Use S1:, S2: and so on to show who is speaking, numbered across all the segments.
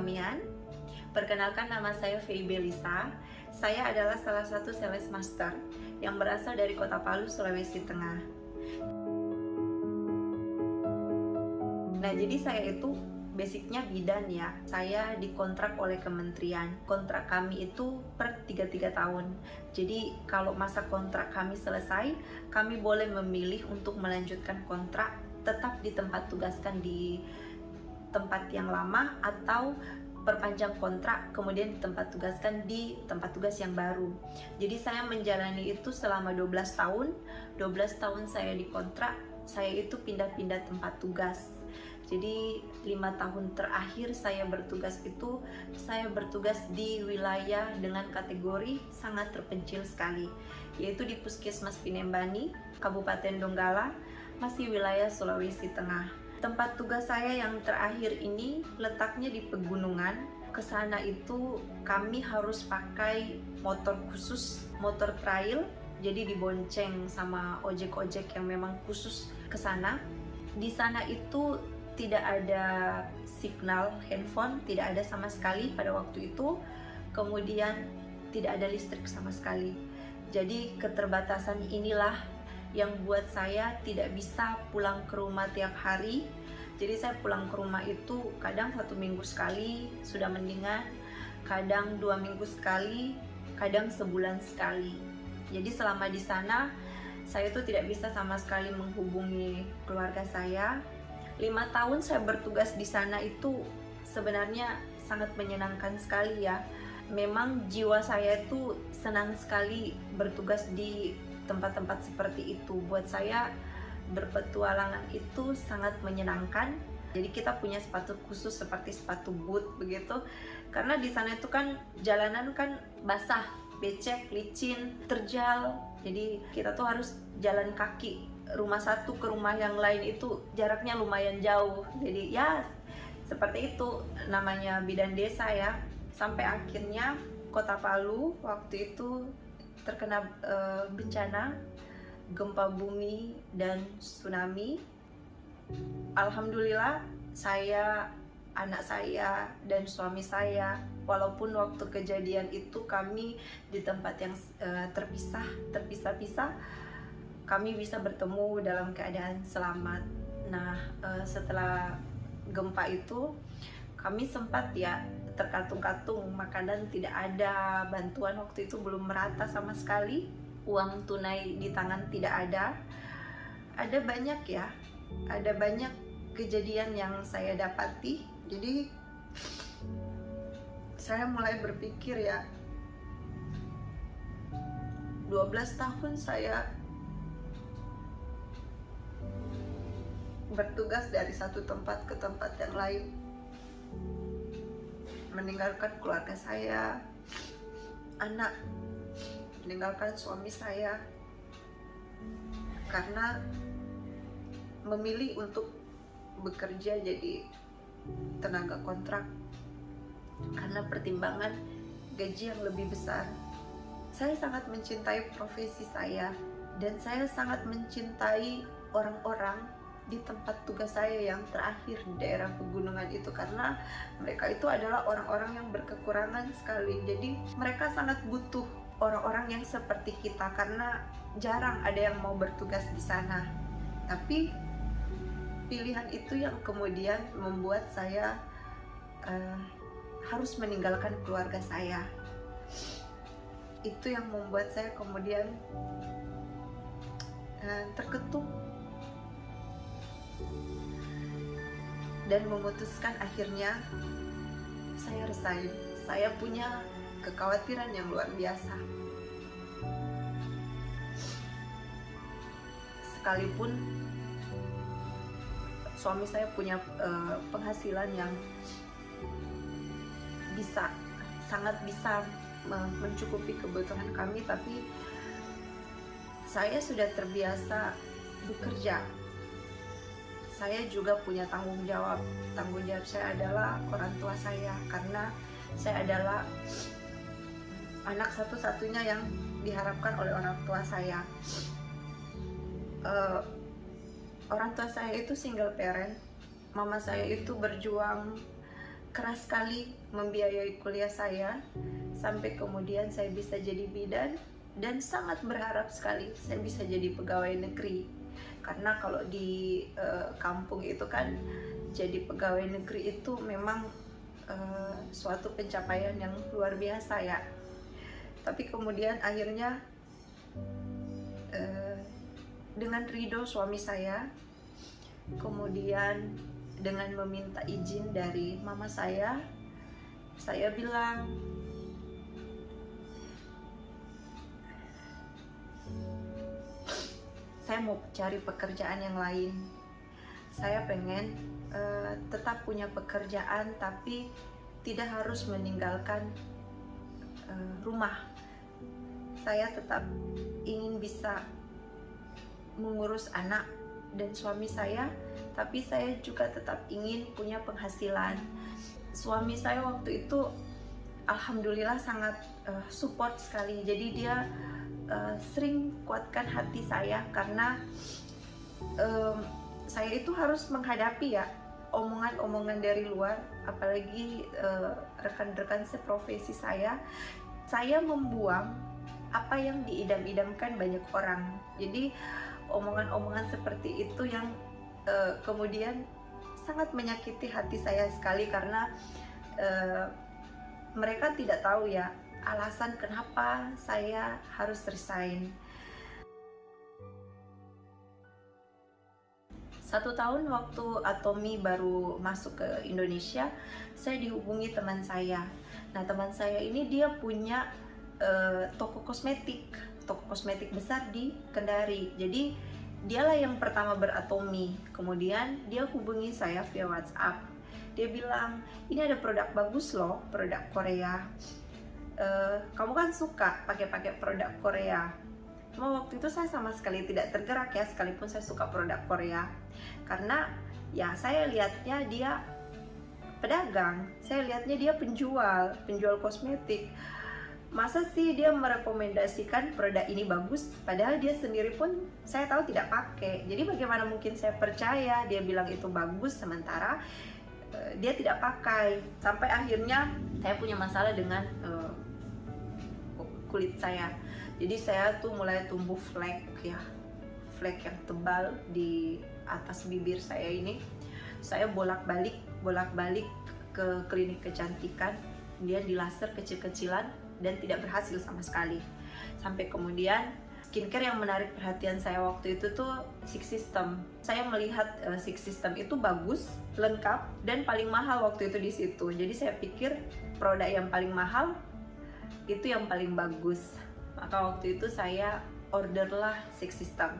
S1: Damian. Perkenalkan, nama saya Fei Belisa. Saya adalah salah satu sales master yang berasal dari Kota Palu, Sulawesi Tengah. Nah, jadi saya itu basicnya bidan ya. Saya dikontrak oleh kementerian. Kontrak kami itu per 3 tahun. Jadi kalau masa kontrak kami selesai, kami boleh memilih untuk melanjutkan kontrak tetap di tempat tugaskan di tempat yang lama atau perpanjang kontrak kemudian di tempat tugaskan di tempat tugas yang baru. Jadi saya menjalani itu selama 12 tahun. 12 tahun saya dikontrak, saya itu pindah-pindah tempat tugas. Jadi 5 tahun terakhir saya bertugas itu, saya bertugas di wilayah dengan kategori sangat terpencil sekali, yaitu di Puskesmas Pinembani, Kabupaten Donggala, masih wilayah Sulawesi Tengah. Tempat tugas saya yang terakhir ini letaknya di pegunungan. Kesana itu kami harus pakai motor khusus, motor trail, jadi dibonceng sama ojek-ojek yang memang khusus kesana. Di sana itu tidak ada signal handphone, tidak ada sama sekali pada waktu itu. Kemudian tidak ada listrik sama sekali. Jadi keterbatasan inilah yang buat saya tidak bisa pulang ke rumah tiap hari. Jadi saya pulang ke rumah itu kadang 1 minggu sekali sudah mendingan, kadang 2 minggu sekali, kadang sebulan sekali. Jadi selama di sana saya itu tidak bisa sama sekali menghubungi keluarga saya. 5 tahun saya bertugas di sana itu sebenarnya sangat menyenangkan sekali ya. Memang jiwa saya itu senang sekali bertugas di tempat-tempat seperti itu. Buat saya berpetualangan itu sangat menyenangkan. Jadi kita punya sepatu khusus seperti sepatu boot begitu. Karena di sana itu kan jalanan kan basah, becek, licin, terjal. Jadi kita tuh harus jalan kaki. Rumah satu ke rumah yang lain itu jaraknya lumayan jauh. Jadi ya seperti itu namanya bidan desa ya. Sampai akhirnya Kota Palu waktu itu terkena bencana gempa bumi dan tsunami. Alhamdulillah saya, anak saya dan suami saya, walaupun waktu kejadian itu kami di tempat yang terpisah-pisah, kami bisa bertemu dalam keadaan selamat. Nah, setelah gempa itu kami sempat ya terkatung-katung, makanan tidak ada, bantuan waktu itu belum merata sama sekali, uang tunai di tangan tidak ada. Ada banyak ya, ada banyak kejadian yang saya dapati. Jadi saya mulai berpikir ya, 12 tahun saya bertugas dari satu tempat ke tempat yang lain, meninggalkan keluarga saya, anak, meninggalkan suami saya, karena memilih untuk bekerja jadi tenaga kontrak karena pertimbangan gaji yang lebih besar. Saya sangat mencintai profesi saya dan saya sangat mencintai orang-orang di tempat tugas saya yang terakhir di daerah pegunungan itu, karena mereka itu adalah orang-orang yang berkekurangan sekali. Jadi mereka sangat butuh orang-orang yang seperti kita karena jarang ada yang mau bertugas di sana. Tapi pilihan itu yang kemudian membuat saya harus meninggalkan keluarga saya. Itu yang membuat saya kemudian terketuk dan memutuskan akhirnya saya resign. Saya punya kekhawatiran yang luar biasa. Sekalipun suami saya punya penghasilan yang sangat bisa mencukupi kebutuhan kami, tapi saya sudah terbiasa bekerja. Saya juga punya tanggung jawab. Tanggung jawab saya adalah orang tua saya, karena saya adalah anak satu-satunya yang diharapkan oleh orang tua saya. Orang tua saya itu single parent. Mama saya itu berjuang keras sekali membiayai kuliah saya sampai kemudian saya bisa jadi bidan, dan sangat berharap sekali saya bisa jadi pegawai negeri. Karena kalau di kampung itu kan jadi pegawai negeri itu memang suatu pencapaian yang luar biasa ya. Tapi kemudian akhirnya dengan ridho suami saya, kemudian dengan meminta izin dari mama saya bilang, saya mau cari pekerjaan yang lain. Saya pengen tetap punya pekerjaan, tapi tidak harus meninggalkan rumah. Saya tetap ingin bisa mengurus anak dan suami saya, tapi saya juga tetap ingin punya penghasilan. Suami saya waktu itu alhamdulillah sangat support sekali. Jadi dia sering kuatkan hati saya, karena saya itu harus menghadapi ya omongan-omongan dari luar, apalagi rekan-rekan seprofesi saya membuang apa yang diidam-idamkan banyak orang. Jadi omongan-omongan seperti itu yang kemudian sangat menyakiti hati saya sekali, karena mereka tidak tahu ya alasan kenapa saya harus resign. 1 tahun waktu Atomy baru masuk ke Indonesia, saya dihubungi teman saya. Nah, teman saya ini dia punya toko kosmetik besar di Kendari. Jadi dialah yang pertama beratomi. Kemudian dia hubungi saya via WhatsApp. Dia bilang, ini ada produk bagus loh, produk Korea. Kamu kan suka pakai produk Korea. Cuma waktu itu saya sama sekali tidak tergerak ya, sekalipun saya suka produk Korea. Karena ya saya lihatnya dia pedagang, saya lihatnya dia penjual kosmetik. Masa sih dia merekomendasikan produk ini bagus, padahal dia sendiri pun saya tahu tidak pakai. Jadi bagaimana mungkin saya percaya dia bilang itu bagus sementara dia tidak pakai. Sampai akhirnya saya punya masalah dengan kulit saya. Jadi saya tuh mulai tumbuh flek yang tebal di atas bibir saya ini. Saya bolak-balik ke klinik kecantikan, kemudian di laser kecil-kecilan dan tidak berhasil sama sekali. Sampai kemudian skincare yang menarik perhatian saya waktu itu tuh Six System. Saya melihat Six System itu bagus, lengkap, dan paling mahal waktu itu di situ. Jadi saya pikir produk yang paling mahal itu yang paling bagus. Maka waktu itu saya orderlah Six System.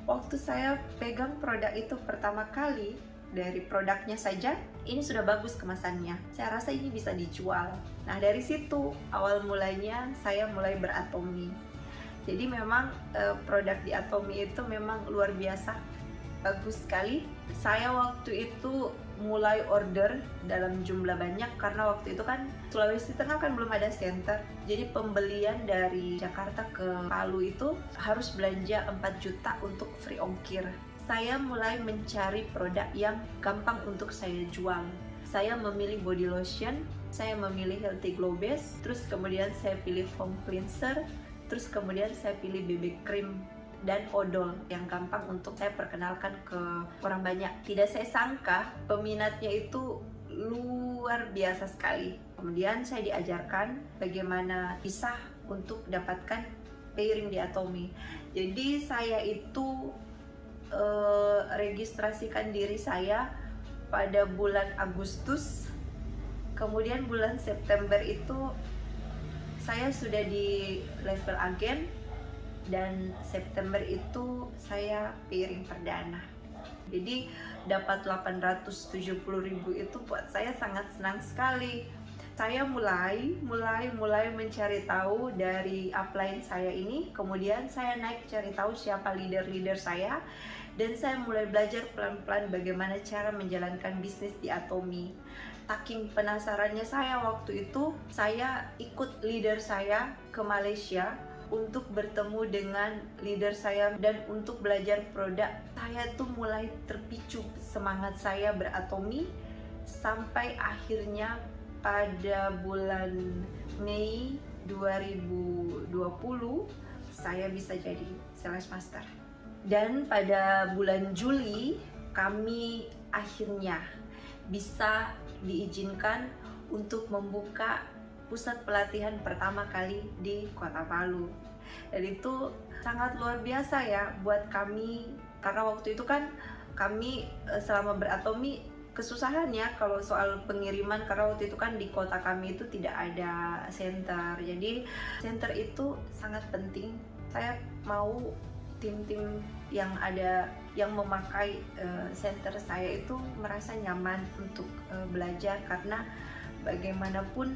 S1: Waktu saya pegang produk itu pertama kali, dari produknya saja ini sudah bagus kemasannya. Saya rasa ini bisa dijual. Nah, dari situ awal mulanya saya mulai beratomi. Jadi memang produk di Atomy itu memang luar biasa, bagus sekali. Saya waktu itu mulai order dalam jumlah banyak, karena waktu itu kan Sulawesi Tengah kan belum ada center. Jadi pembelian dari Jakarta ke Palu itu harus belanja 4 juta untuk free ongkir. Saya mulai mencari produk yang gampang untuk saya jual. Saya memilih body lotion, saya memilih healthy glow base, terus kemudian saya pilih foam cleanser, terus kemudian saya pilih BB cream dan odol yang gampang untuk saya perkenalkan ke orang banyak. Tidak saya sangka peminatnya itu luar biasa sekali. Kemudian saya diajarkan bagaimana bisa untuk dapatkan pairing di Atomy. Jadi saya itu registrasikan diri saya pada bulan Agustus, kemudian bulan September itu saya sudah di level agen, dan September itu saya pairing perdana. Jadi dapat 870.000 itu buat saya sangat senang sekali. Saya mulai mencari tahu dari upline saya ini, kemudian saya naik cari tahu siapa leader saya, dan saya mulai belajar pelan-pelan bagaimana cara menjalankan bisnis di Atomy. Saking penasarannya saya waktu itu, saya ikut leader saya ke Malaysia untuk bertemu dengan leader saya dan untuk belajar produk. Saya tuh mulai terpicu semangat saya beratomi sampai akhirnya pada bulan Mei 2020 saya bisa jadi sales master. Dan pada bulan Juli kami akhirnya bisa diizinkan untuk membuka pusat pelatihan pertama kali di Kota Palu. Dan itu sangat luar biasa ya buat kami, karena waktu itu kan kami selama beratomi kesusahan ya kalau soal pengiriman, karena waktu itu kan di kota kami itu tidak ada center. Jadi center itu sangat penting. Saya mau tim-tim yang ada yang memakai center saya itu merasa nyaman untuk belajar, karena bagaimanapun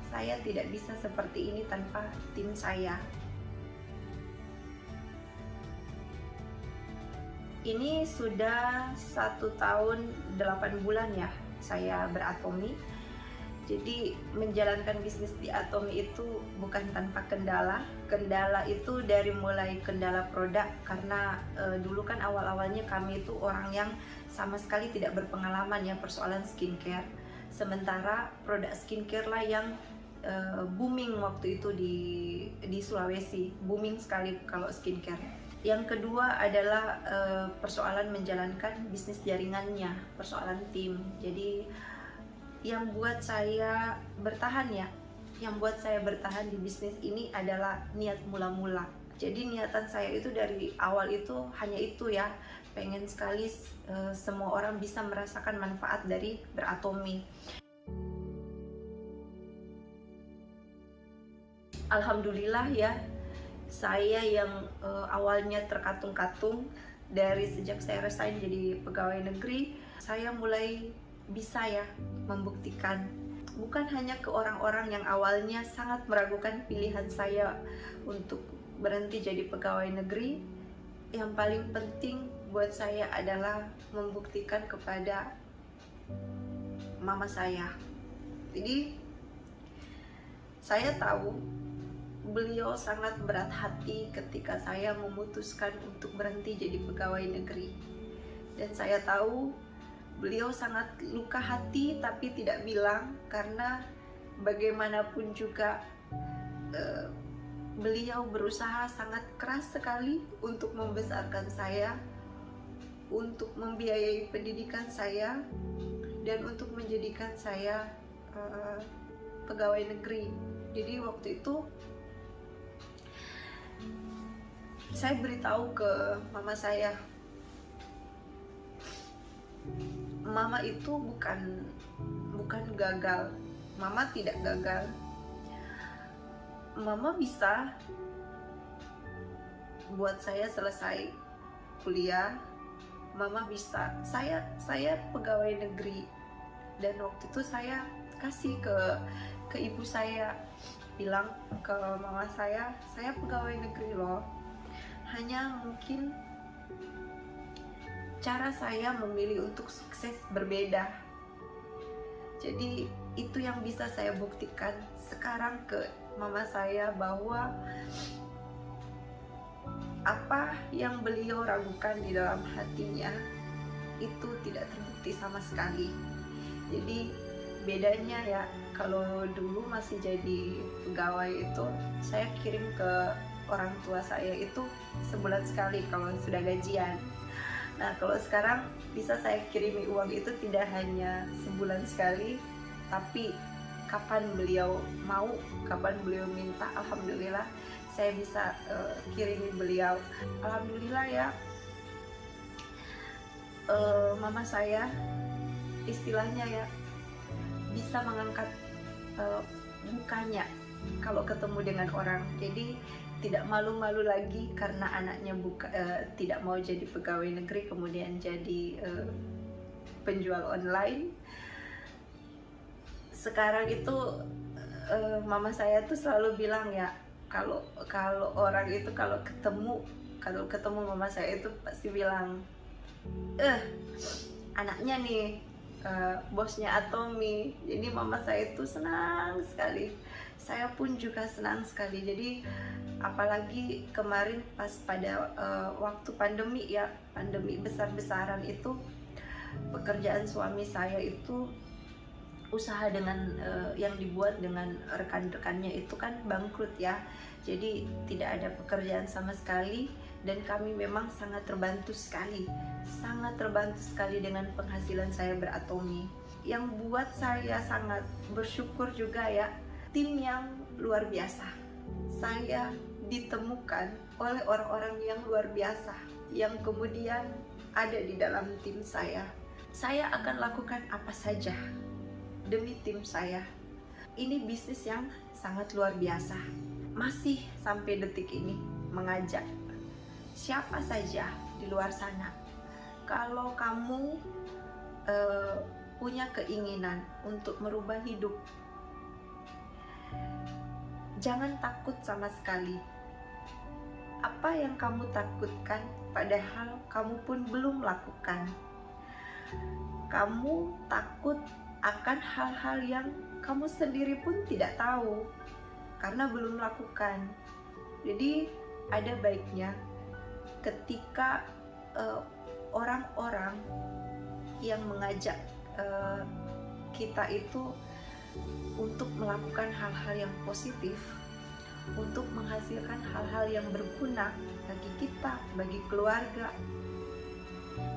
S1: saya tidak bisa seperti ini tanpa tim saya. Ini sudah 1 tahun 8 bulan ya saya beratomi. Jadi menjalankan bisnis di Atomi itu bukan tanpa kendala. Kendala itu dari mulai kendala produk, karena dulu kan awal-awalnya kami itu orang yang sama sekali tidak berpengalaman ya persoalan skincare. Sementara produk skincare lah yang booming waktu itu di Sulawesi, booming sekali kalau skincare. Yang kedua adalah persoalan menjalankan bisnis jaringannya, persoalan tim. Jadi yang buat saya bertahan ya, yang buat saya bertahan di bisnis ini adalah niat mula-mula. Jadi niatan saya itu dari awal itu hanya itu ya, pengen sekali semua orang bisa merasakan manfaat dari beratomi. Alhamdulillah ya, saya yang awalnya terkatung-katung dari sejak saya resign jadi pegawai negeri, saya mulai bisa ya membuktikan, bukan hanya ke orang-orang yang awalnya sangat meragukan pilihan saya untuk berhenti jadi pegawai negeri. Yang paling penting buat saya adalah membuktikan kepada mama saya. Jadi saya tahu beliau sangat berat hati ketika saya memutuskan untuk berhenti jadi pegawai negeri. Dan saya tahu beliau sangat luka hati tapi tidak bilang, karena bagaimanapun juga beliau berusaha sangat keras sekali untuk membesarkan saya, untuk membiayai pendidikan saya, dan untuk menjadikan saya pegawai negeri. Jadi waktu itu saya beritahu ke mama saya, mama itu bukan gagal, mama tidak gagal, mama bisa buat saya selesai kuliah, mama bisa, saya pegawai negeri. Dan waktu itu saya kasih ke ibu saya, bilang ke mama saya pegawai negeri loh, hanya mungkin cara saya memilih untuk sukses berbeda. Jadi itu yang bisa saya buktikan sekarang ke mama saya, bahwa apa yang beliau ragukan di dalam hatinya itu tidak terbukti sama sekali. Jadi bedanya ya, kalau dulu masih jadi pegawai itu saya kirim ke orang tua saya itu sebulan sekali kalau sudah gajian. Nah kalau sekarang bisa saya kirimi uang itu tidak hanya sebulan sekali, tapi kapan beliau mau, kapan beliau minta, alhamdulillah saya bisa kirimi beliau. Alhamdulillah ya, mama saya istilahnya ya bisa mengangkat mukanya kalau ketemu dengan orang. Jadi tidak malu-malu lagi karena anaknya tidak mau jadi pegawai negeri kemudian jadi penjual online. Sekarang itu mama saya tuh selalu bilang ya, kalau orang itu kalau ketemu mama saya itu pasti bilang, anaknya nih bosnya Atomi. Jadi mama saya itu senang sekali, saya pun juga senang sekali. Jadi apalagi kemarin pas pada waktu pandemi ya, pandemi besar-besaran itu, pekerjaan suami saya itu usaha dengan yang dibuat dengan rekan-rekannya itu kan bangkrut ya, jadi tidak ada pekerjaan sama sekali, dan kami memang sangat terbantu sekali dengan penghasilan saya beratomi. Yang buat saya sangat bersyukur juga ya, tim yang luar biasa. Saya ditemukan oleh orang-orang yang luar biasa yang kemudian ada di dalam tim saya. Saya akan lakukan apa saja demi tim saya. Ini bisnis yang sangat luar biasa. Masih sampai detik ini mengajak siapa saja di luar sana, kalau kamu punya keinginan untuk merubah hidup, jangan takut sama sekali. Apa yang kamu takutkan padahal kamu pun belum lakukan. Kamu takut akan hal-hal yang kamu sendiri pun tidak tahu karena belum lakukan. Jadi ada baiknya ketika orang-orang yang mengajak kita itu untuk melakukan hal-hal yang positif, untuk menghasilkan hal-hal yang berguna bagi kita, bagi keluarga,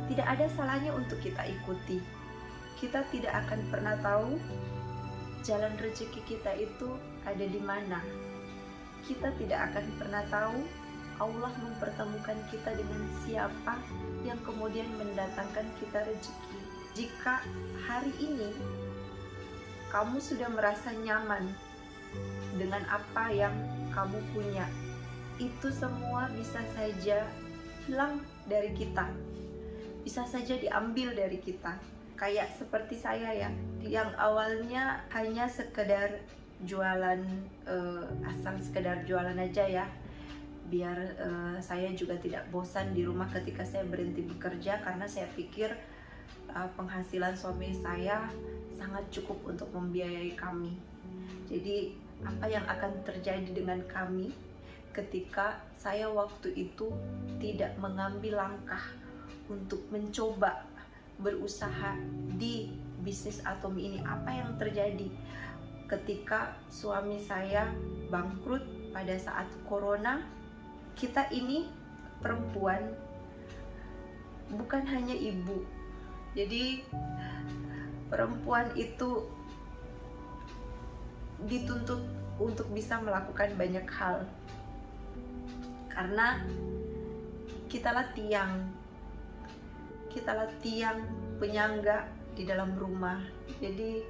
S1: tidak ada salahnya untuk kita ikuti. Kita tidak akan pernah tahu jalan rezeki kita itu ada di mana. Kita tidak akan pernah tahu Allah mempertemukan kita dengan siapa yang kemudian mendatangkan kita rezeki. Jika hari ini kamu sudah merasa nyaman dengan apa yang kamu punya, itu semua bisa saja hilang dari kita, bisa saja diambil dari kita. Kayak seperti saya ya, yang awalnya hanya sekedar jualan, asal sekedar jualan aja ya, biar saya juga tidak bosan di rumah ketika saya berhenti bekerja, karena saya pikir penghasilan suami saya sangat cukup untuk membiayai kami. Jadi apa yang akan terjadi dengan kami ketika saya waktu itu tidak mengambil langkah untuk mencoba berusaha di bisnis Atomi ini? Apa yang terjadi ketika suami saya bangkrut pada saat corona? Kita ini perempuan, bukan hanya ibu. Jadi perempuan itu dituntut untuk bisa melakukan banyak hal, karena kitalah tiang penyangga di dalam rumah. Jadi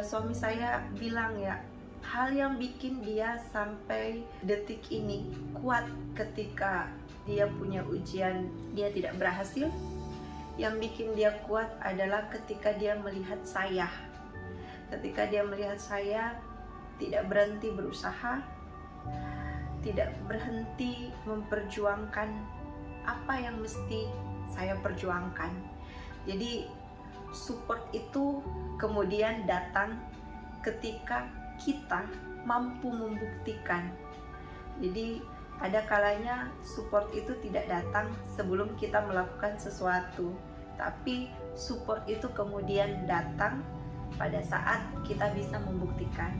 S1: suami saya bilang ya, hal yang bikin dia sampai detik ini kuat ketika dia punya ujian dia tidak berhasil, yang bikin dia kuat adalah ketika dia melihat saya tidak berhenti berusaha, tidak berhenti memperjuangkan apa yang mesti saya perjuangkan. Jadi support itu kemudian datang ketika kita mampu membuktikan. Jadi ada kalanya support itu tidak datang sebelum kita melakukan sesuatu, tapi support itu kemudian datang pada saat kita bisa membuktikan.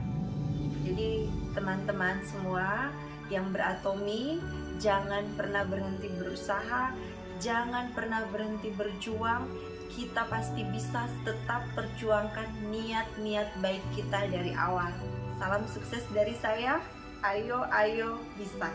S1: Jadi teman-teman semua yang beratomi, jangan pernah berhenti berusaha, jangan pernah berhenti berjuang. Kita pasti bisa tetap perjuangkan niat-niat baik kita dari awal. Salam sukses dari saya. Ayo bisa.